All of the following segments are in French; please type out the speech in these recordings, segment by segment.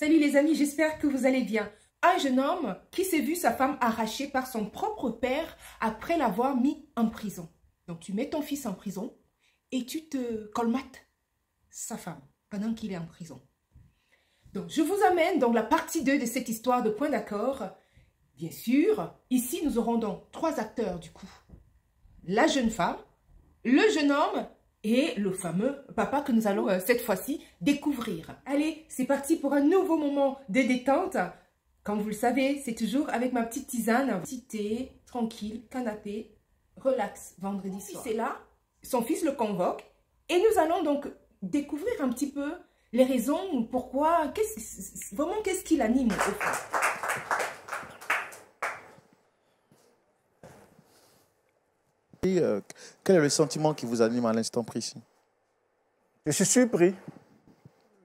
Salut les amis, j'espère que vous allez bien. Un jeune homme qui s'est vu sa femme arrachée par son propre père après l'avoir mis en prison. Donc tu mets ton fils en prison et tu te colmates sa femme pendant qu'il est en prison. Donc je vous amène dans la partie 2 de cette histoire de point d'accord. Bien sûr, ici nous aurons donc 3 acteurs du coup. La jeune femme, le jeune homme et le fameux papa que nous allons cette fois-ci découvrir. Allez, c'est parti pour un nouveau moment de détente. Comme vous le savez, c'est toujours avec ma petite tisane, petit thé, tranquille, canapé, relax, vendredi soir. C'est là, son fils le convoque et nous allons donc découvrir un petit peu les raisons, pourquoi, qu'est-ce qui l'anime au fond. Quel est le sentiment qui vous anime à l'instant précis? Je suis surpris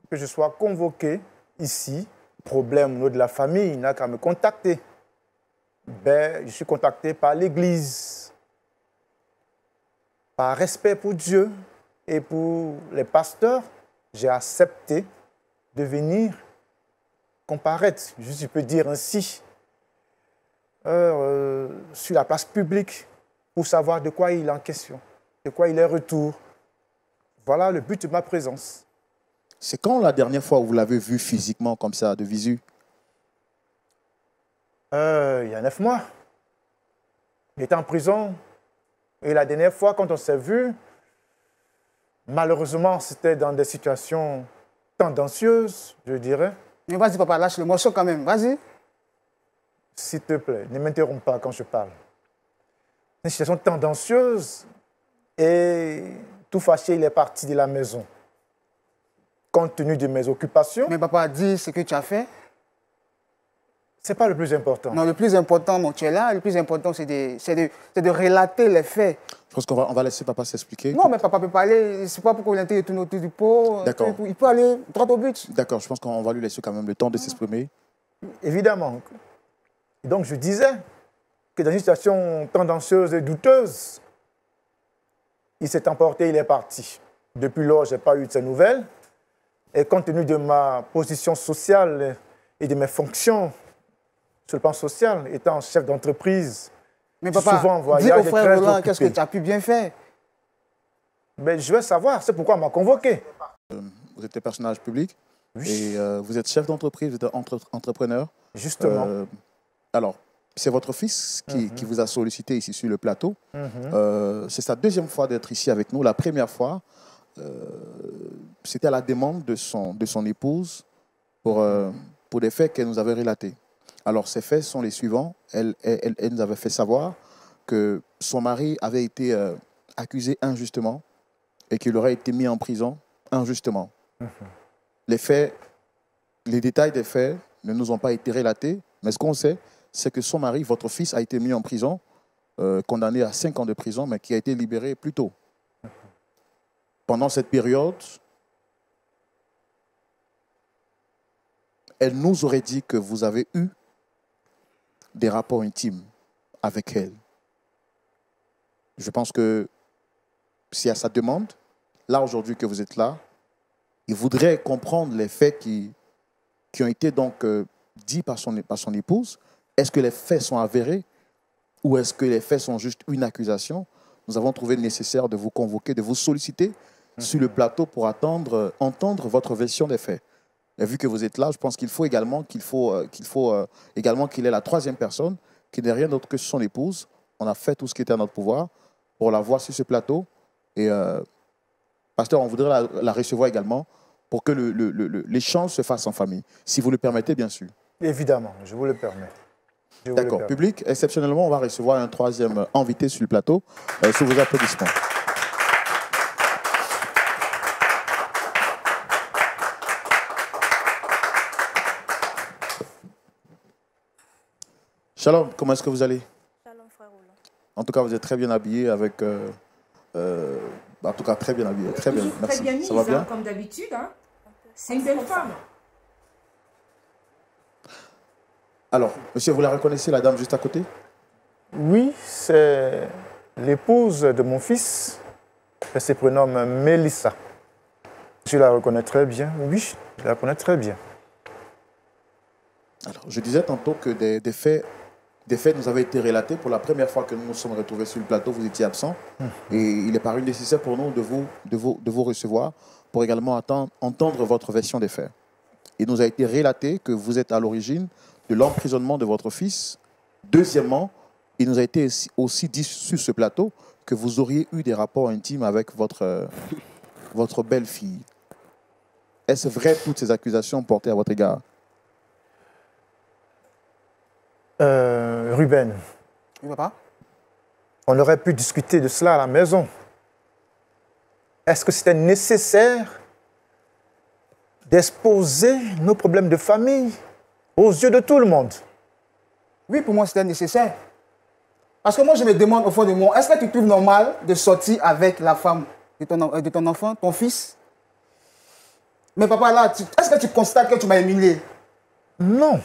que je sois convoqué ici. Problème au niveau de la famille, il n'a qu'à me contacter. Je suis contacté par l'Église. Par respect pour Dieu et pour les pasteurs, j'ai accepté de venir comparaître, je peux dire ainsi, sur la place publique, pour savoir de quoi il est en question, de quoi il est retour. Voilà le but de ma présence. C'est quand la dernière fois où vous l'avez vu physiquement comme ça, de visu? Il y a 9 mois. Il était en prison. Et la dernière fois, quand on s'est vu, malheureusement, c'était dans des situations tendancieuses, je dirais. Mais vas-y, papa, lâche le morceau quand même. Vas-y. S'il te plaît, ne m'interromps pas quand je parle. Une situation tendancieuse et tout fâché, il est parti de la maison. Compte tenu de mes occupations. Mais papa, dis ce que tu as fait. Ce n'est pas le plus important. Non, le plus important, mon, tu es là. Le plus important, c'est de relater les faits. Je pense qu'on va laisser papa s'expliquer. Non, mais papa peut parler. C'est pas pour qu'on tourne autour du pot. D'accord. Il peut aller droit au but. D'accord, je pense qu'on va lui laisser quand même le temps de s'exprimer. Évidemment. Et donc, je disais que dans une situation tendancieuse et douteuse, il s'est emporté, il est parti. Depuis lors, je n'ai pas eu de ses nouvelles. Et compte tenu de ma position sociale et de mes fonctions sur le plan social, étant chef d'entreprise, mais papa, souvent en voyage, dis au frère Roland, qu'est-ce que tu as pu bien faire? Mais je veux savoir, c'est pourquoi on m'a convoqué. Vous êtes un personnage public, oui. Et vous êtes chef d'entreprise, vous êtes entrepreneur. Justement. Alors, c'est votre fils qui vous a sollicité ici sur le plateau. C'est sa deuxième fois d'être ici avec nous. La première fois, c'était à la demande de son épouse pour des faits qu'elle nous avait relatés. Alors, ces faits sont les suivants. Elle nous avait fait savoir que son mari avait été accusé injustement et qu'il aurait été mis en prison injustement. Les faits, les détails des faits ne nous ont pas été relatés, mais ce qu'on sait, c'est que son mari, votre fils, a été mis en prison, condamné à 5 ans de prison, mais qui a été libéré plus tôt. Pendant cette période, elle nous aurait dit que vous avez eu des rapports intimes avec elle. Je pense que c'est à sa demande, là aujourd'hui que vous êtes là, il voudrait comprendre les faits qui ont été donc dits par son épouse. Est-ce que les faits sont avérés ou est-ce que les faits sont juste une accusation? Nous avons trouvé nécessaire de vous convoquer, de vous solliciter sur le plateau pour entendre votre version des faits. Et vu que vous êtes là, je pense qu'il faut également qu'il ait la troisième personne, qui n'est rien d'autre que son épouse. On a fait tout ce qui était à notre pouvoir pour la voir sur ce plateau. Et pasteur, on voudrait la recevoir également pour que l'échange se fasse en famille. Si vous le permettez, bien sûr. Évidemment, je vous le permets. D'accord. Public, exceptionnellement, on va recevoir un troisième invité sur le plateau, sous vos applaudissements. Shalom, comment est-ce que vous allez? Shalom, frère Roland. En tout cas, vous êtes très bien habillé avec... en tout cas, très bien habillé. Très bien, merci. Très bien mise, ça va bien? comme d'habitude. Hein. C'est une belle femme. Alors, monsieur, vous la reconnaissez, la dame juste à côté? Oui, c'est l'épouse de mon fils. Elle se prénomme Mélissa. Je la reconnais très bien. Oui, je la reconnais très bien. Alors, je disais tantôt que des faits nous avaient été relatés. Pour la première fois que nous nous sommes retrouvés sur le plateau, vous étiez absent. Et il est paru nécessaire pour nous de vous recevoir pour également entendre votre version des faits. Il nous a été relaté que vous êtes à l'origine de l'emprisonnement de votre fils. Deuxièmement, il nous a été aussi dit sur ce plateau que vous auriez eu des rapports intimes avec votre belle-fille. Est-ce vrai toutes ces accusations portées à votre égard? Ruben, Oui, papa? on aurait pu discuter de cela à la maison. Est-ce que c'était nécessaire d'exposer nos problèmes de famille aux yeux de tout le monde? Oui, pour moi, c'était nécessaire. Parce que moi, je me demande au fond de moi, est-ce que tu trouves normal de sortir avec la femme de ton enfant, ton fils? Mais papa, là, est-ce que tu constates que tu m'as humilié? Non,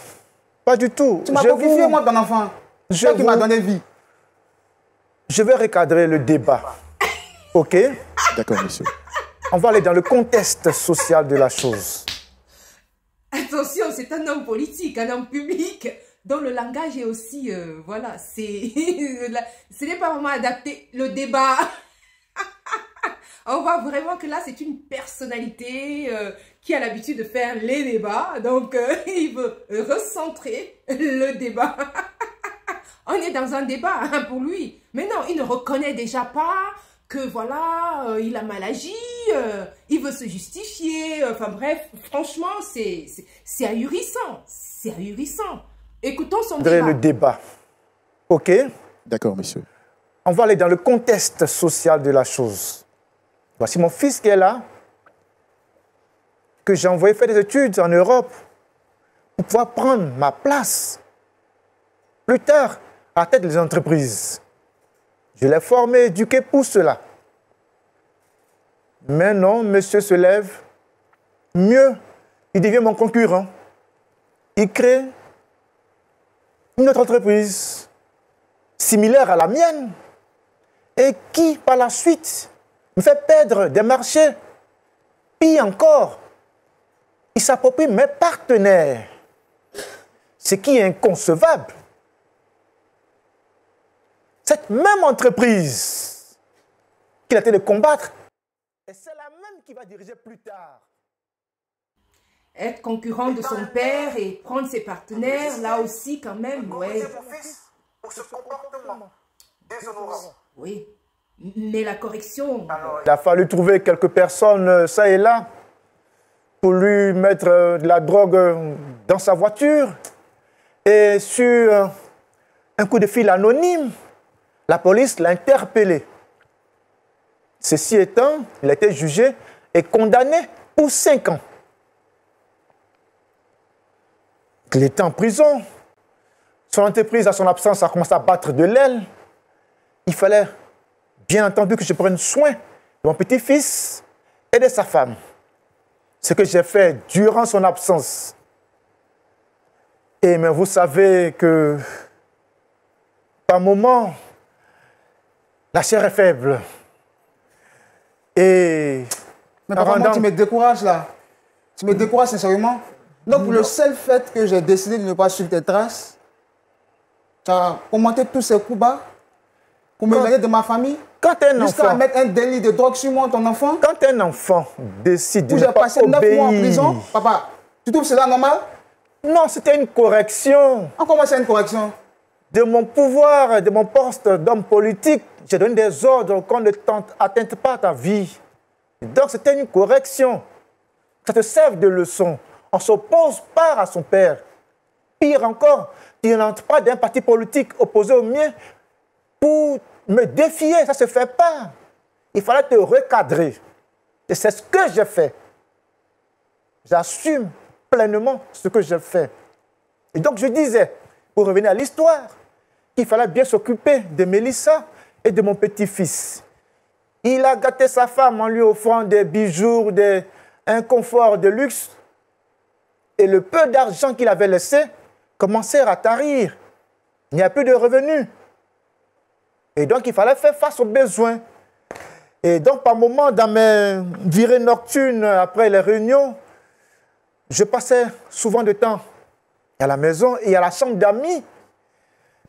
pas du tout. Tu m'as confié, moi, ton enfant. C'est qui m'a donné vie. Je vais recadrer le débat. OK? D'accord, monsieur. On va aller dans le contexte social de la chose. Attention, c'est un homme politique, un homme public, dont le langage est aussi, voilà, c'est... Ce n'est pas vraiment adapté, le débat. On voit vraiment que là, c'est une personnalité qui a l'habitude de faire les débats. Donc, il veut recentrer le débat. On est dans un débat hein, pour lui. Mais non, il ne reconnaît déjà pas que voilà, il a mal agi, il veut se justifier. Enfin bref, franchement, c'est ahurissant. C'est ahurissant. Écoutons son débat. Le débat. OK? D'accord, monsieur. On va aller dans le contexte social de la chose. Voici mon fils qui est là, que j'ai envoyé faire des études en Europe pour pouvoir prendre ma place plus tard à la tête des entreprises. Je l'ai formé, éduqué pour cela. Mais non, monsieur se lève. Mieux, il devient mon concurrent. Il crée une autre entreprise similaire à la mienne et qui, par la suite, me fait perdre des marchés. Pire encore, il s'approprie mes partenaires. Ce qui est inconcevable. Cette même entreprise qu'il a été de combattre, et c'est la même qui va diriger plus tard. Être concurrent de son père et prendre ses partenaires, là aussi quand même, ouais. Pour ce comportement déshonorant. Oui, mais la correction... Il a fallu trouver quelques personnes, ça et là, pour lui mettre de la drogue dans sa voiture. Et sur un coup de fil anonyme, la police l'a interpellé. Ceci étant, il a été jugé et condamné pour 5 ans. Il était en prison. Son entreprise, à son absence, a commencé à battre de l'aile. Il fallait, bien entendu, que je prenne soin de mon petit-fils et de sa femme. Ce que j'ai fait durant son absence. Et mais vous savez que, par moments, la chair est faible. Et... Mais papa, moi, tu me décourages là. Tu me décourages sincèrement. Donc, pour le seul fait que j'ai décidé de ne pas suivre tes traces, tu as commenté tous ces coups bas pour me mêler de ma famille. Quand un enfant... Jusqu'à mettre un délit de drogue sur moi, ton enfant. Quand un enfant décide de ne j'ai pas passé 9 mois en prison, papa, tu trouves cela normal? Non, c'était une correction. Comment c'est une correction? De mon pouvoir, de mon poste d'homme politique, j'ai donné des ordres qu'on ne atteinte pas à ta vie. Donc c'était une correction. Ça te sert de leçon. On ne s'oppose pas à son père. Pire encore, il n'entre pas d'un parti politique opposé au mien pour me défier. Ça ne se fait pas. Il fallait te recadrer. Et c'est ce que j'ai fait. J'assume pleinement ce que j'ai fait. Et donc je disais, pour revenir à l'histoire, qu'il fallait bien s'occuper de Mélissa et de mon petit-fils. Il a gâté sa femme en lui offrant des bijoux, un confort de luxe. Et le peu d'argent qu'il avait laissé commençait à tarir. Il n'y a plus de revenus. Et donc, il fallait faire face aux besoins. Et donc, par moments, dans mes virées nocturnes, après les réunions, je passais souvent de temps à la maison et à la chambre d'amis.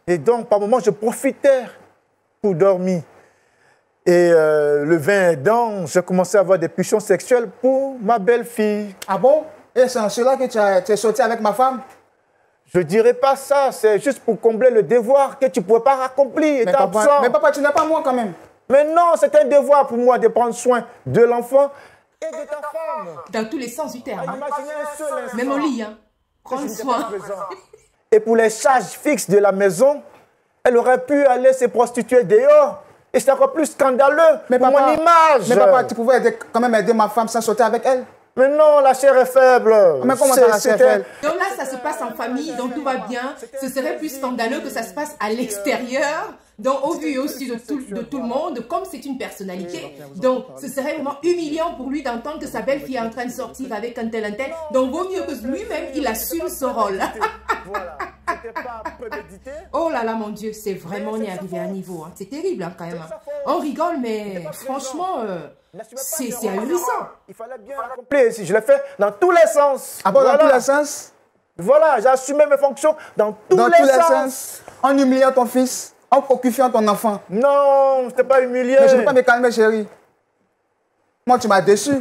Et donc, par moments, je profitais pour dormir. Et le vin aidant, j'ai commencé à avoir des pulsions sexuelles pour ma belle-fille. Ah bon? Et c'est en cela que tu es sorti avec ma femme? Je ne dirais pas ça, c'est juste pour combler le devoir que tu ne pouvais pas accomplir. Mais papa, tu n'es pas moi quand même. Mais non, c'est un devoir pour moi de prendre soin de l'enfant et de ta femme. Dans tous les sens du terme. Hein. Imaginez un seul instant. Même au lit, hein. Prends soin. Et pour les charges fixes de la maison, elle aurait pu aller se prostituer dehors. Et c'est encore plus scandaleux pour mon image. Mais papa, tu pouvais quand même aider ma femme sans sortir avec elle. Mais non, la chair est faible. Mais comment ça, la chair est faible? Donc là, ça se passe en famille, donc tout va bien. Ce serait plus scandaleux que ça se passe à l'extérieur, donc au vu et au su de tout le monde, comme c'est une personnalité. Donc, ce serait vraiment humiliant pour lui d'entendre que sa belle-fille est en train de sortir avec un tel. Donc, vaut mieux que lui-même, il assume son rôle. Voilà. Pas prémédité. Oh là là, mon Dieu, c'est vraiment, on est arrivé à un niveau. Hein. C'est terrible, hein, quand même. Hein. On rigole, mais franchement, c'est ahurissant. Il fallait bien l'accomplir. Si je l'ai fait dans tous les sens. Ah bon, voilà. Dans tous les sens? Voilà, j'ai assumé mes fonctions dans tous les sens. En humiliant ton fils, en cocufiant ton enfant. Non, je t'ai pas humilié. Mais je ne peux pas me calmer, chérie. Moi, tu m'as déçu.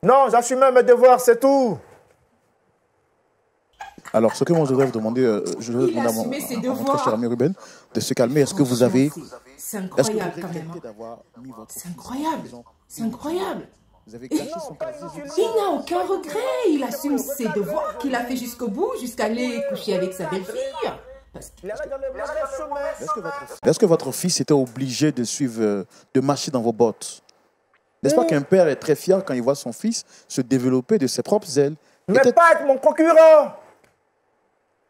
Non, j'assumais mes devoirs, c'est tout. Alors, ce que moi je voudrais vous demander, je voudrais demander à mon très cher ami Ruben de se calmer. Est-ce que vous avez... C'est incroyable quand même. Hein. C'est incroyable. C'est incroyable. Vous avez caché son Il n'a aucun regret. Il assume ses devoirs qu'il a fait jusqu'au bout, jusqu'à aller coucher avec sa belle-fille. Est-ce que votre fils était obligé de suivre, de marcher dans vos bottes? N'est-ce pas qu'un père est très fier quand il voit son fils se développer de ses propres ailes? Mais pas être mon concurrent.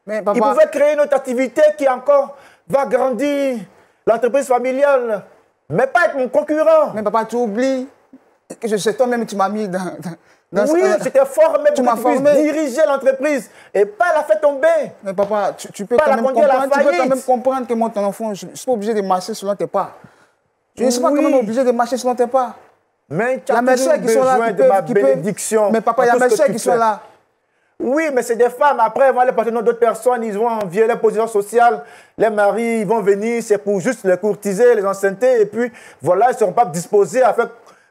Mais papa, il pouvait créer une autre activité qui encore va grandir l'entreprise familiale. Mais pas être mon concurrent. Mais papa, tu oublies que c'est toi-même qui m'as mis dans oui, j'étais formé pour que tu puisses diriger l'entreprise et pas la faire tomber. Mais papa, tu peux quand même comprendre que moi, ton enfant, je ne suis pas obligé de marcher selon tes pas. Je ne suis pas quand même obligé de marcher selon tes pas. Mais tu as toujours besoin de ma bénédiction. Mais papa, il y a mes soeurs qui sont là. Oui, mais c'est des femmes. Après, ils vont aller porter d'autres personnes. Ils vont violer les positions sociales. Les maris, ils vont venir. C'est pour juste les courtiser, les enceinter. Et puis, voilà, ils ne seront pas disposés à faire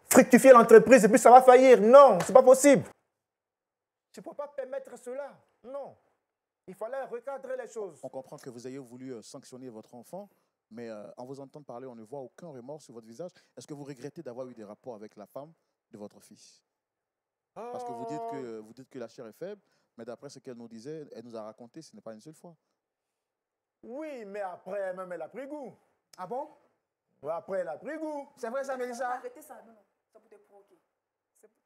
fructifier l'entreprise. Et puis, ça va faillir. Non, ce n'est pas possible. Tu ne peux pas permettre cela. Non. Il fallait recadrer les choses. On comprend que vous ayez voulu sanctionner votre enfant. Mais en vous entendant parler, on ne voit aucun remords sur votre visage. Est-ce que vous regrettez d'avoir eu des rapports avec la femme de votre fils? Parce que vous dites que la chair est faible, mais d'après ce qu'elle nous disait, elle nous a raconté, ce n'est pas une seule fois. Oui, mais après, même elle a pris goût. Ah bon? Oui, après, elle a pris goût. C'est vrai ça, Mélissa? Arrêtez ça, non, non, ça peut te provoquer.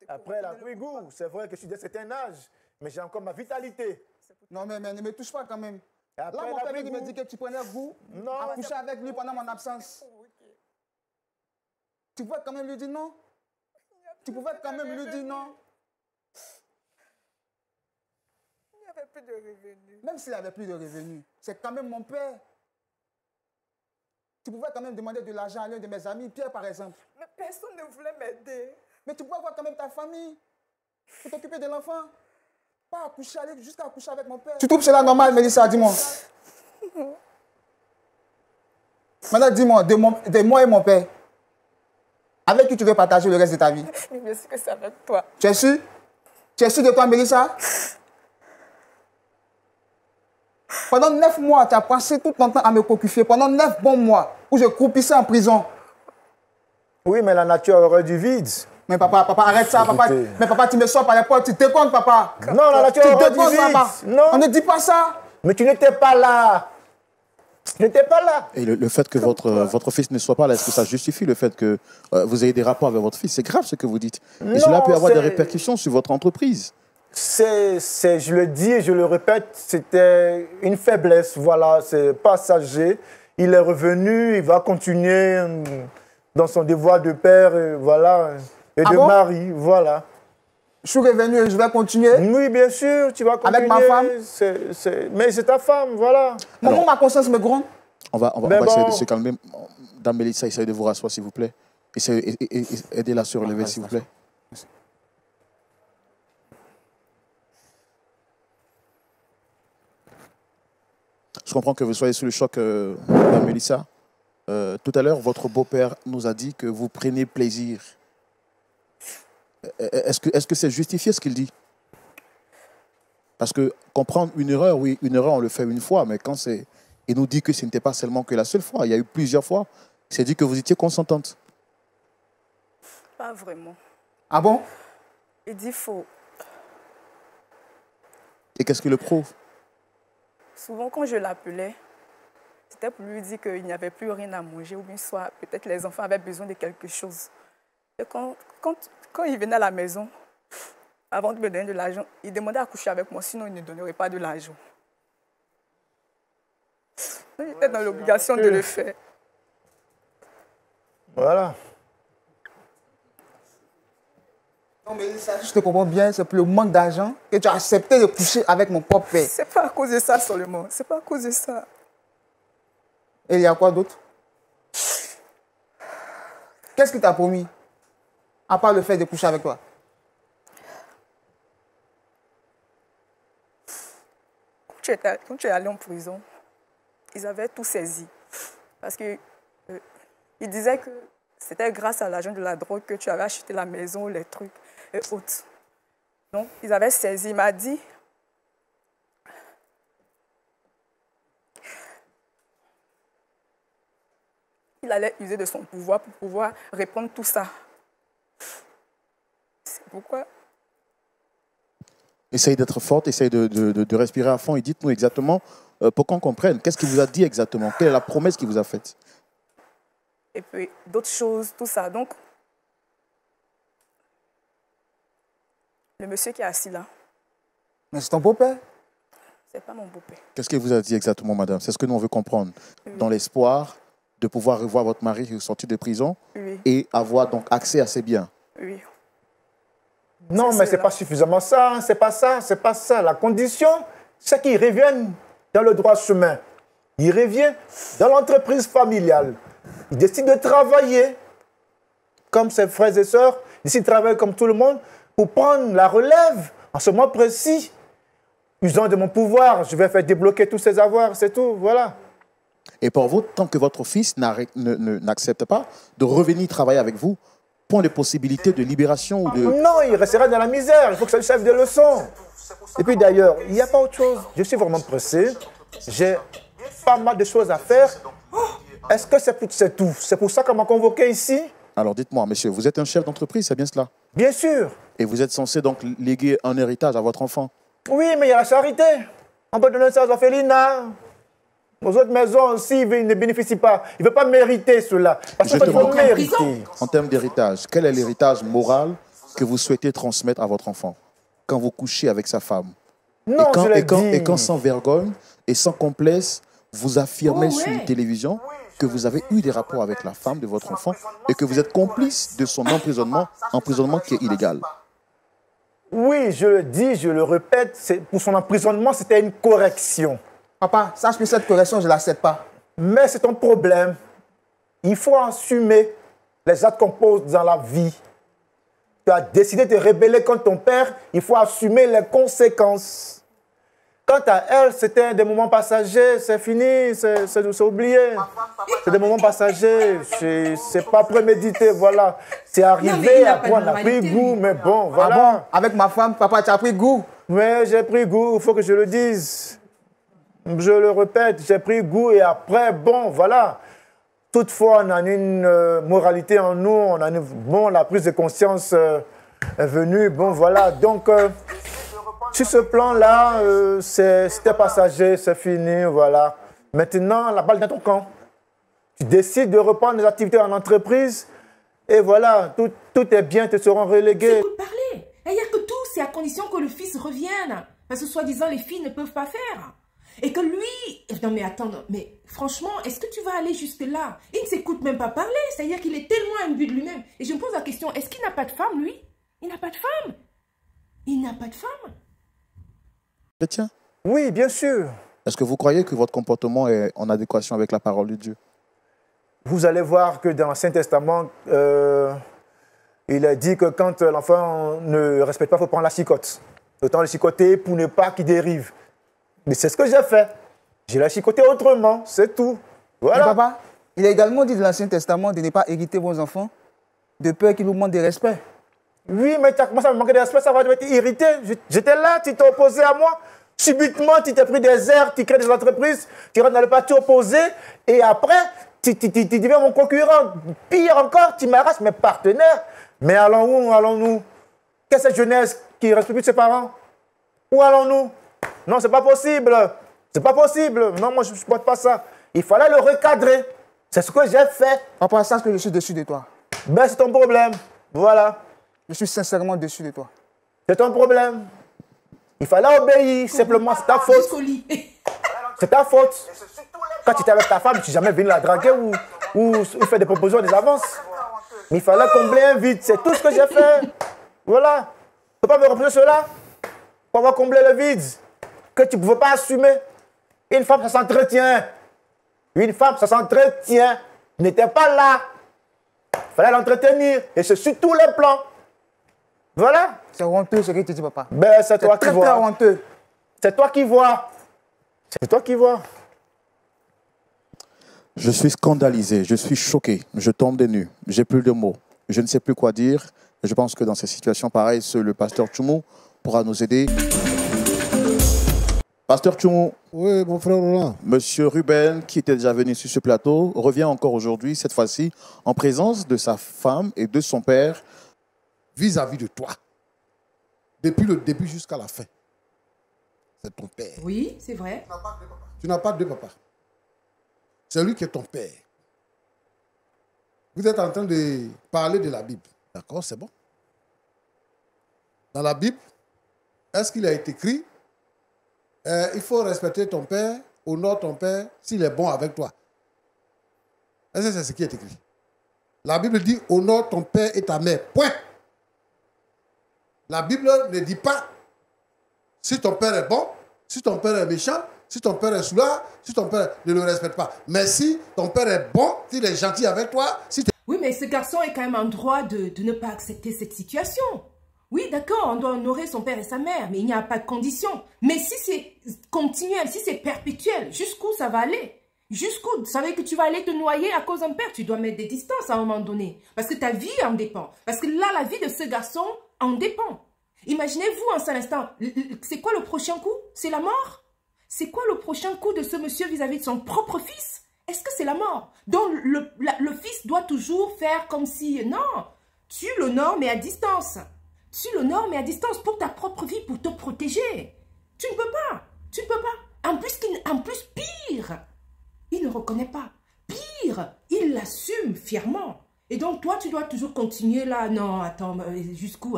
Après, elle a pris goût. C'est vrai que je suis d'un certain âge, mais j'ai encore ma vitalité. Non, mais ne me touche pas quand même. Là, mon père me dit que tu prenais goût à coucher avec lui pendant mon absence. Tu pouvais quand même lui dire non? Tu pouvais quand même lui dire non? Il n'y avait plus de revenus. Même s'il n'avait plus de revenus, c'est quand même mon père. Tu pouvais quand même demander de l'argent à l'un de mes amis, Pierre par exemple. Mais personne ne voulait m'aider. Mais tu pouvais voir quand même ta famille pour t'occuper de l'enfant. Pas accoucher, aller jusqu'à accoucher avec mon père. Tu trouves cela normal, Mélissa? Dis-moi. Maintenant, dis-moi, de moi et mon père, avec qui tu veux partager le reste de ta vie? Je sais que c'est avec toi. Tu es sûr? Tu es sûr de toi, Mélissa? Pendant 9 mois, tu as passé tout ton temps à me cocufier. Pendant 9 bons mois, où je croupissais en prison. Oui, mais la nature aurait du vide. Mais papa, arrête ça, papa. Mais papa, tu me sors par les portes, tu te décomptes, papa. Non, la nature aurait du vide. Papa. Non. On ne dit pas ça. Mais tu n'étais pas là. Tu n'étais pas là. Et le fait que votre fils ne soit pas là, est-ce que ça justifie le fait que vous ayez des rapports avec votre fils? C'est grave ce que vous dites. Et non, cela peut avoir des répercussions sur votre entreprise. Je le dis et je le répète, c'était une faiblesse. Voilà, c'est passager. Il est revenu, il va continuer dans son devoir de père, voilà, et de mari, voilà. Je suis revenu et je vais continuer. Oui, bien sûr, tu vas continuer. Avec ma femme. Mais c'est ta femme, voilà. Comment ma conscience me gronde? On va essayer de se calmer. Dame Mélissa, essayez de vous rasseoir, s'il vous plaît. Aidez-la à se relever, s'il vous plaît. Je comprends que vous soyez sous le choc, Mme Mélissa. Tout à l'heure, votre beau-père nous a dit que vous prenez plaisir. Est-ce que c'est justifié ce qu'il dit? Parce que comprendre une erreur, oui, une erreur, on le fait une fois, mais quand c'est... Il nous dit que ce n'était pas seulement que la seule fois, il y a eu plusieurs fois. Il s'est dit que vous étiez consentante. Pas vraiment. Ah bon? Il dit faux. Et qu'est-ce qui le prouve? Souvent, quand je l'appelais, c'était pour lui dire qu'il n'y avait plus rien à manger, ou bien soit peut-être les enfants avaient besoin de quelque chose. Et quand il venait à la maison, avant de me donner de l'argent, il demandait à coucher avec moi, sinon il ne donnerait pas de l'argent. J'étais dans l'obligation de le faire. Voilà. Non, mais ça, je te comprends bien, c'est pour le manque d'argent que tu as accepté de coucher avec mon propre père. C'est pas à cause de ça seulement. C'est pas à cause de ça. Et il y a quoi d'autre? Qu'est-ce qu'il t'a promis? À part le fait de coucher avec toi. Quand tu es allé en prison, ils avaient tout saisi. Parce que ils disaient que c'était grâce à l'argent de la drogue que tu avais acheté la maison, les trucs et autres. Donc, ils avaient saisi. Il m'a dit, il allait user de son pouvoir pour pouvoir répondre tout ça. C'est pourquoi... Essayez d'être forte, essayez de respirer à fond et dites-nous exactement, pour qu'on comprenne, qu'est-ce qu'il vous a dit exactement? Quelle est la promesse qu'il vous a faite? Et puis d'autres choses, tout ça. Donc, le monsieur qui est assis là, Mais c'est ton beau-père? c'est pas mon beau-père. Qu'est-ce qu'il vous a dit exactement, madame? C'est ce que nous, on veut comprendre. Oui. Dans l'espoir de pouvoir revoir votre mari qui est sorti de prison Oui, et avoir donc accès à ses biens. oui. Non, C'est mais ce n'est cela. pas suffisamment ça, hein, c'est pas ça, c'est pas ça. La condition, c'est qu'ils reviennent dans le droit chemin. Ils reviennent dans l'entreprise familiale. Ils décident de travailler comme ses frères et sœurs. Ils décident de travailler comme tout le monde pour prendre la relève en ce moment précis. Usant de mon pouvoir, je vais faire débloquer tous ces avoirs, c'est tout, voilà. Et pour vous, tant que votre fils n'accepte pas de revenir travailler avec vous, point de possibilité de libération ou de... Non, il restera dans la misère. Il faut que ça lui serve de leçon. Et puis d'ailleurs, il n'y a pas autre chose. Je suis vraiment pressé. J'ai pas mal de choses à faire. Est-ce que c'est tout? C'est pour ça qu'on m'a convoqué ici? Alors dites-moi, monsieur, vous êtes un chef d'entreprise, c'est bien cela? Bien sûr. Et vous êtes censé donc léguer un héritage à votre enfant? Oui, mais il y a la charité. On peut donner ça aux orphelinats. Aux autres maisons aussi, ils ne bénéficient pas. Ils ne veulent pas mériter cela. Parce qu'il Justement. faut mériter. En termes d'héritage, quel est l'héritage moral que vous souhaitez transmettre à votre enfant quand vous couchez avec sa femme? Non, je l'ai et dit. quand sans vergogne et sans complaise, vous affirmez Oh, ouais. sur une télévision que vous avez eu des rapports avec la femme de votre enfant et que vous êtes complice de son emprisonnement qui est illégal. Oui, je le dis, je le répète, pour son emprisonnement, c'était une correction. Papa, sache que cette correction, je ne l'accepte pas. Mais c'est ton problème. Il faut assumer les actes qu'on pose dans la vie. Tu as décidé de te rebeller contre ton père, il faut assumer les conséquences. Quant à elle, c'était des moments passagers, c'est fini, c'est oublié. C'est des moments passagers, c'est pas prémédité, voilà. C'est mais arrivé, il n'a après pas de on a pris moralité, goût, lui. mais bon, Ah voilà. bon? Avec ma femme, papa, tu as pris goût. Mais j'ai pris goût, il faut que je le dise. Je le répète, j'ai pris goût et après, bon, voilà. Toutefois, on a une moralité en nous, on a bon, la prise de conscience est venue, bon, voilà. Donc, sur ce plan-là, c'était passager, c'est fini, voilà. Maintenant, la balle dans ton camp. Tu décides de reprendre les activités en entreprise et voilà, tout est bien, te seront relégués. Écoute parler. Il n'y a que tout, c'est à condition que le fils revienne. Parce que soi-disant, les filles ne peuvent pas faire. Et que lui... Non mais attends, mais franchement, est-ce que tu vas aller jusque là? Il ne s'écoute même pas parler. C'est-à-dire qu'il est tellement imbu de lui-même. Et je me pose la question, est-ce qu'il n'a pas de femme, lui? Il n'a pas de femme. Il n'a pas de femme. Chrétien, Oui, bien sûr. est-ce que vous croyez que votre comportement est en adéquation avec la parole de Dieu? Vous allez voir que dans l'Ancien Testament, il a dit que quand l'enfant ne respecte pas, il faut prendre la chicotte. Autant le chicoter pour ne pas qu'il dérive. Mais c'est ce que j'ai fait. Je l'ai chicoté autrement, c'est tout. Voilà. Mais papa, il a également dit dans l'Ancien Testament de ne pas hériter vos enfants de peur qu'ils vous manquent de respect. Oui, mais tu as commencé à me manquer de respect, ça va te irriter. J'étais là, tu t'es opposé à moi. Subitement, tu t'es pris des airs, tu crées des entreprises, tu rentres dans le parti opposé, et après, tu deviens mon concurrent. Pire encore, tu m'arraches mes partenaires. Mais allons où allons-nous? Qu'est-ce que cette jeunesse qui ne respecte plus ses parents? Où allons-nous? Non, c'est pas possible. C'est pas possible. Non, moi, je ne supporte pas ça. Il fallait le recadrer. C'est ce que j'ai fait. Papa, sache que je suis dessus de toi. Ben, c'est ton problème. Voilà. Je suis sincèrement dessus de toi. C'est ton problème. Il fallait obéir. Simplement, c'est ta faute. Jusqu'au lit. C'est ta faute. Quand tu étais avec ta femme, tu n'es jamais venu la draguer ou faire des propositions, des avances. Mais il fallait combler un vide. C'est tout ce que j'ai fait. Voilà. Tu ne peux pas me reprocher cela pour avoir comblé le vide que tu ne pouvais pas assumer. Une femme, ça s'entretient. Une femme, ça s'entretient. Tu n'étais pas là. Il fallait l'entretenir. Et c'est sur tous les plans. Voilà. C'est honteux ce que tu dis, papa. Ben, c'est toi qui vois. C'est très honteux. C'est toi qui vois. C'est toi qui vois. Je suis scandalisé, je suis choqué, je tombe des nues, j'ai plus de mots, je ne sais plus quoi dire. Je pense que dans ces situations pareilles, seul le pasteur Tchoumou pourra nous aider. Pasteur Tchoumou. Oui, mon frère Roland. Monsieur Ruben, qui était déjà venu sur ce plateau, revient encore aujourd'hui, cette fois-ci, en présence de sa femme et de son père. Vis-à-vis de toi, depuis le début jusqu'à la fin, c'est ton père. Oui, c'est vrai. Tu n'as pas deux papas. C'est lui qui est ton père. Vous êtes en train de parler de la Bible. D'accord, c'est bon. Dans la Bible, est-ce qu'il a été écrit il faut respecter ton père, honore ton père s'il est bon avec toi? Est-ce que c'est ce qui est écrit? La Bible dit honore ton père et ta mère. Point. La Bible ne dit pas si ton père est bon, si ton père est méchant, si ton père est soulard, si ton père ne le respecte pas. Mais si ton père est bon, s'il est gentil avec toi, si oui, mais ce garçon est quand même en droit de ne pas accepter cette situation. Oui, d'accord, on doit honorer son père et sa mère, mais il n'y a pas de condition. Mais si c'est continuel, si c'est perpétuel, jusqu'où ça va aller? Jusqu'où? Vous savez que tu vas aller te noyer à cause d'un père. Tu dois mettre des distances à un moment donné. Parce que ta vie en dépend. Parce que là, la vie de ce garçon en dépend. Imaginez-vous un seul instant. C'est quoi le prochain coup? C'est la mort? C'est quoi le prochain coup de ce monsieur vis-à-vis de son propre fils? Est-ce que c'est la mort? Donc, le fils doit toujours faire comme si... Non, tu l'honores, mais à distance. Tu l'honores, mais à distance pour ta propre vie, pour te protéger. Tu ne peux pas. Tu ne peux pas. En plus, pire, il ne reconnaît pas. Pire, il l'assume fièrement. Et donc, toi, tu dois toujours continuer là. Non, attends, jusqu'où?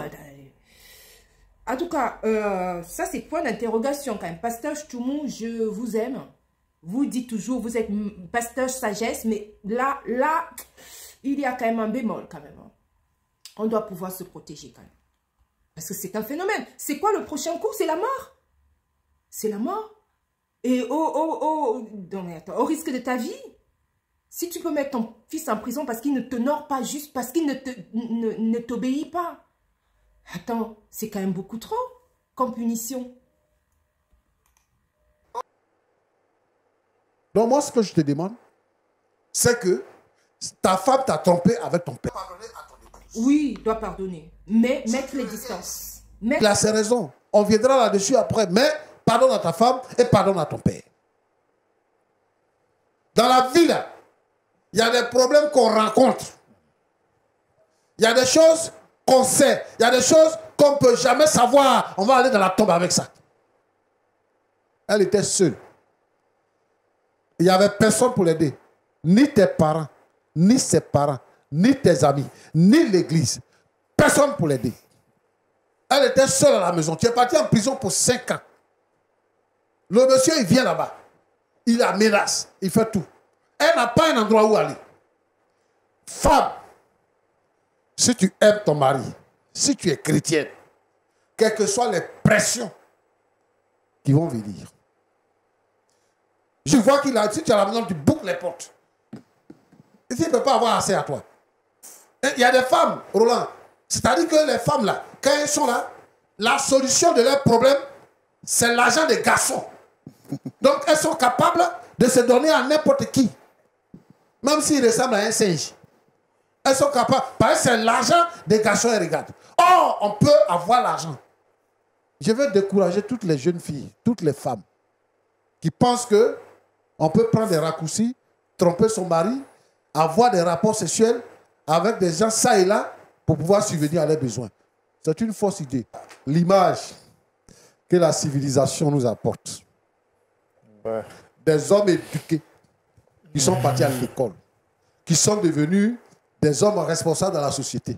En tout cas, ça, c'est point d'interrogation quand même. Pasteur Tchoumou, je vous aime. Vous dites toujours, vous êtes pasteur sagesse, mais là, il y a quand même un bémol quand même. On doit pouvoir se protéger quand même. Parce que c'est un phénomène. C'est quoi le prochain coup? C'est la mort. C'est la mort. Et donc, attends, au risque de ta vie, si tu peux mettre ton fils en prison parce qu'il ne t'honore pas, juste parce qu'il ne t'obéit pas. Attends, c'est quand même beaucoup trop comme punition. Donc moi, ce que je te demande, c'est que ta femme t'a trompé avec ton père. Oui, il doit pardonner. Mais mettre les distances. Il a ses raisons. On viendra là-dessus après. Mais pardonne à ta femme et pardonne à ton père. Dans la vie, là, il y a des problèmes qu'on rencontre. Il y a des choses qu'on sait. Il y a des choses qu'on ne peut jamais savoir. On va aller dans la tombe avec ça. Elle était seule. Il n'y avait personne pour l'aider. Ni tes parents, ni ses parents, ni tes amis, ni l'église. Personne pour l'aider. Elle était seule à la maison. Tu es parti en prison pour 5 ans. Le monsieur, il vient là-bas. Il la menace. Il fait tout. Elle n'a pas un endroit où aller. Femme, si tu aimes ton mari, si tu es chrétienne, quelles que soient les pressions qui vont venir, je vois qu'il a, si tu es à la maison, tu boucles les portes. Et il ne peut pas avoir accès à toi. Il y a des femmes, Roland, c'est-à-dire que les femmes là, quand elles sont là, la solution de leurs problèmes, c'est l'argent des garçons. Donc, elles sont capables de se donner à n'importe qui. Même s'il ressemble à un singe. Elles sont capables. Parce que c'est l'argent des garçons et regarde. Oh, on peut avoir l'argent. Je veux décourager toutes les jeunes filles, toutes les femmes qui pensent que on peut prendre des raccourcis, tromper son mari, avoir des rapports sexuels avec des gens ça et là pour pouvoir subvenir à leurs besoins. C'est une fausse idée. L'image que la civilisation nous apporte. Ouais. Des hommes éduqués qui sont partis à l'école, qui sont devenus des hommes responsables dans la société,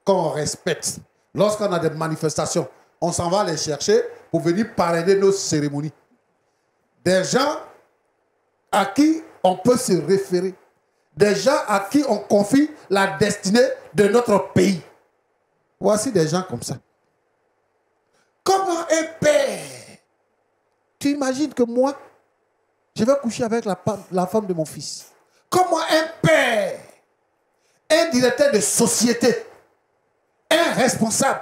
qu'on respecte. Lorsqu'on a des manifestations, on s'en va les chercher pour venir parrainer nos cérémonies. Des gens à qui on peut se référer. Des gens à qui on confie la destinée de notre pays. Voici des gens comme ça. Comment un père, tu imagines que moi, je vais coucher avec la femme de mon fils. Comment un père, un directeur de société, un responsable,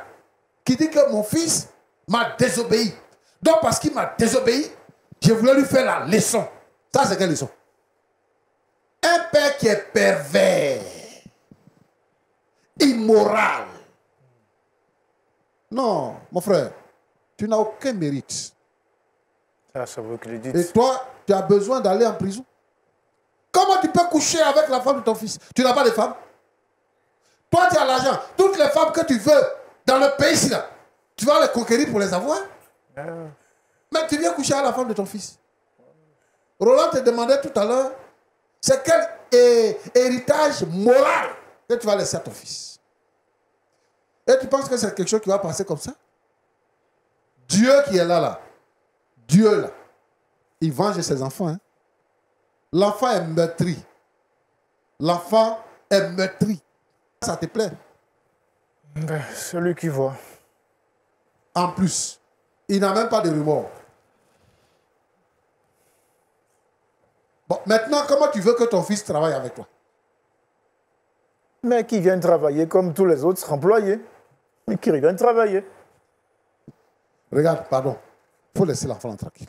qui dit que mon fils m'a désobéi. Donc parce qu'il m'a désobéi, je voulais lui faire la leçon. Ça, c'est quelle leçon? Un père qui est pervers, immoral. Non, mon frère, tu n'as aucun mérite. Ah, c'est vous qui le dites. Et toi, tu as besoin d'aller en prison. Comment tu peux coucher avec la femme de ton fils? Tu n'as pas de femme? Toi, tu as l'argent. Toutes les femmes que tu veux dans le pays ici, là, tu vas les conquérir pour les avoir. Mais tu viens coucher avec la femme de ton fils. Roland te demandait tout à l'heure, c'est quel héritage moral que tu vas laisser à ton fils. Et tu penses que c'est quelque chose qui va passer comme ça? Dieu qui est là, Dieu là, il venge ses enfants. Hein? L'enfant est meurtri. L'enfant est meurtri. Ça te plaît? Celui qui voit. En plus, il n'a même pas de remords. Bon, maintenant, comment tu veux que ton fils travaille avec toi? Mais qui viennent travailler comme tous les autres employés. Mais qui viennent travailler. Regarde, pardon. Il faut laisser l'enfant tranquille.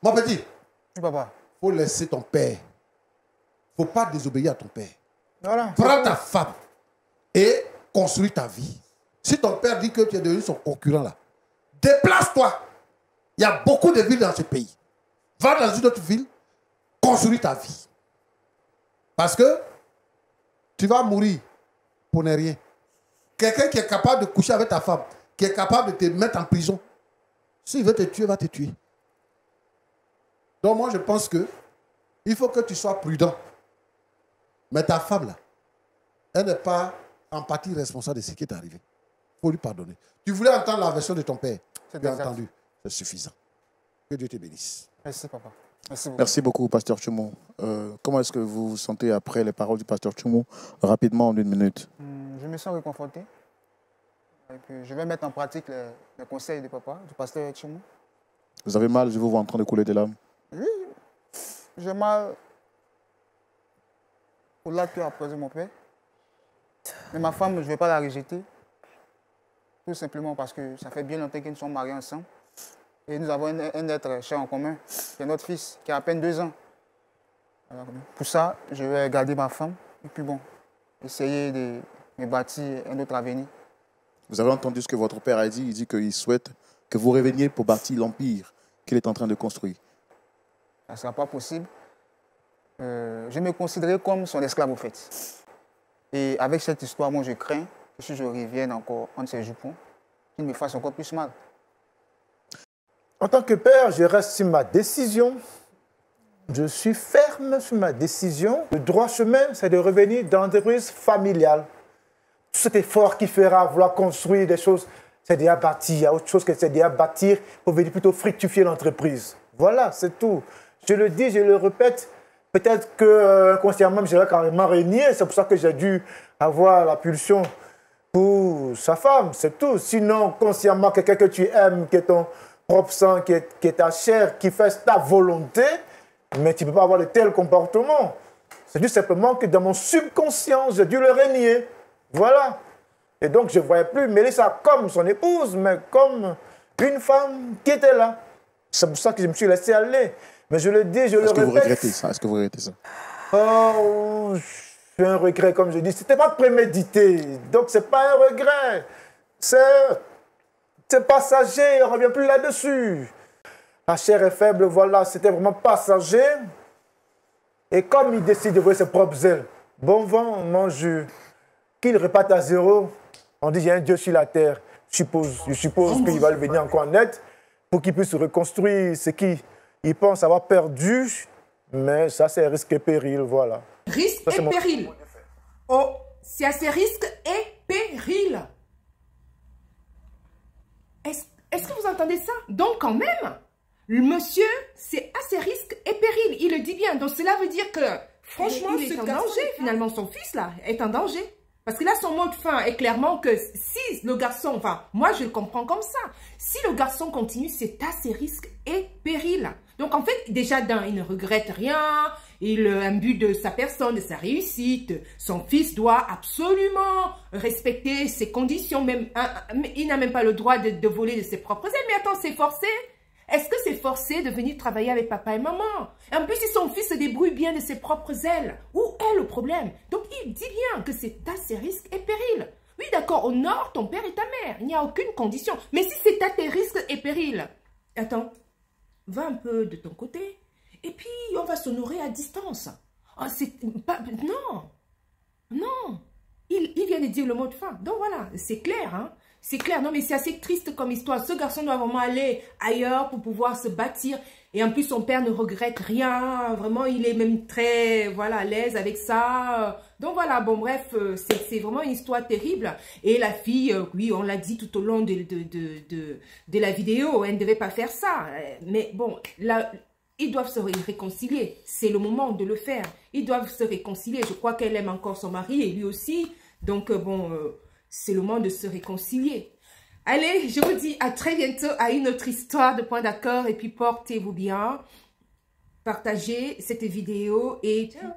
Mon petit, Oui, papa. il faut laisser ton père. Il ne faut pas désobéir à ton père. Voilà. Prends ta femme et construis ta vie. Si ton père dit que tu es devenu son concurrent là, déplace-toi. Il y a beaucoup de villes dans ce pays. Va dans une autre ville, construis ta vie. Parce que tu vas mourir pour ne rien. Quelqu'un qui est capable de coucher avec ta femme, qui est capable de te mettre en prison, s'il veut te tuer, va te tuer. Donc moi, je pense que il faut que tu sois prudent. Mais ta femme, là, elle n'est pas en partie responsable de ce qui est arrivé. Il faut lui pardonner. Tu voulais entendre la version de ton père. C'est Bien exact. entendu. C'est suffisant. Que Dieu te bénisse. Merci, papa. Merci beaucoup. Merci beaucoup, Pasteur Tchoumou. Comment est-ce que vous vous sentez après les paroles du Pasteur Tchoumou? Rapidement, en 1 minute. Je me sens réconforté. Et puis, je vais mettre en pratique les conseils de papa, du pasteur Tchoumou. Vous avez mal, je vous vois en train de couler des larmes. J'ai mal au l'acte qu'a posé mon père. Mais ma femme, je ne vais pas la rejeter. Tout simplement parce que ça fait bien longtemps qu'ils nous sommes mariés ensemble. Et nous avons un être cher en commun, qui est notre fils, qui a à peine 2 ans. Alors, pour ça, je vais garder ma femme. Et puis bon, essayer de me bâtir un autre avenir. Vous avez entendu ce que votre père a dit. Il dit qu'il souhaite que vous reveniez pour bâtir l'empire qu'il est en train de construire. Ça ne sera pas possible. Je me considérais comme son esclave, au fait. Et avec cette histoire, moi, je crains que si je revienne encore entre ses jupons, qu'il me fasse encore plus mal. En tant que père, je reste sur ma décision. Je suis ferme sur ma décision. Le droit chemin, c'est de revenir dans l'entreprise familiale. Tout cet effort qu'il fera à vouloir construire des choses, c'est déjà bâti. Il y a autre chose que c'est déjà bâtir pour venir plutôt fructifier l'entreprise. Voilà, c'est tout. Je le dis, je le répète. Peut-être que consciemment, j'aurais carrément régné. C'est pour ça que j'ai dû avoir la pulsion pour sa femme, c'est tout. Sinon, consciemment, quelqu'un que tu aimes, qui est ton propre sang, qui est ta chair, qui fait ta volonté, mais tu ne peux pas avoir de tels comportements. C'est juste simplement que dans mon subconscient, j'ai dû le régner. Voilà. Et donc, je ne voyais plus Mélissa comme son épouse, mais comme une femme qui était là. C'est pour ça que je me suis laissé aller. Mais je le dis, je le répète. Est-ce que vous regrettez ça? Est-ce que vous regrettez ça? Oh, j'ai un regret, comme je dis. C'était pas prémédité. Donc, c'est pas un regret. C'est passager. On ne revient plus là-dessus. La chair est faible, voilà. C'était vraiment passager. Et comme il décide de voler ses propres ailes, bon vent, mon Dieu, qu'il reparte à zéro, on dit il y a un Dieu sur la terre. Je suppose qu'il va le venir encore en aide pour qu'il puisse reconstruire ce qu'il pense avoir perdu. Mais ça, c'est risque et péril, voilà. Risque et péril. Oh, c'est à ces risques et périls. Est-ce que vous entendez ça? Donc, quand même, le monsieur, c'est à ses risques et périls. Il le dit bien. Donc, cela veut dire que, franchement, il est en danger. Finalement, son fils, là, est en danger. Parce que là, son mot de fin est clairement que si le garçon, enfin, moi, je le comprends comme ça. Si le garçon continue, c'est à ses risques et périls. Donc, en fait, déjà, il ne regrette rien. Il a un but de sa personne, de sa réussite. Son fils doit absolument respecter ses conditions. Même, il n'a même pas le droit de voler de ses propres ailes. Mais attends, c'est forcé? Est-ce que c'est forcé de venir travailler avec papa et maman? En plus, si son fils se débrouille bien de ses propres ailes, où est le problème? Donc, il dit bien que c'est à ses risques et périls. Oui, d'accord, au nord, ton père et ta mère. Il n'y a aucune condition. Mais si c'est à tes risques et périls, attends, va un peu de ton côté. Et puis, on va s'honorer à distance. Oh, c'est pas... Non. Non. Il vient de dire le mot de fin. Donc, voilà, c'est clair, hein. C'est clair, non mais c'est assez triste comme histoire. Ce garçon doit vraiment aller ailleurs pour pouvoir se bâtir. Et en plus, son père ne regrette rien. Vraiment, il est même très, voilà, à l'aise avec ça. Donc voilà, bon bref, c'est vraiment une histoire terrible. Et la fille, oui, on l'a dit tout au long de la vidéo, elle ne devait pas faire ça. Mais bon, là, ils doivent se réconcilier. C'est le moment de le faire. Ils doivent se réconcilier. Je crois qu'elle aime encore son mari et lui aussi. Donc bon... c'est le moment de se réconcilier. Allez, je vous dis à très bientôt à une autre histoire de Point d'accord. Et puis, portez-vous bien. Partagez cette vidéo et... Ciao.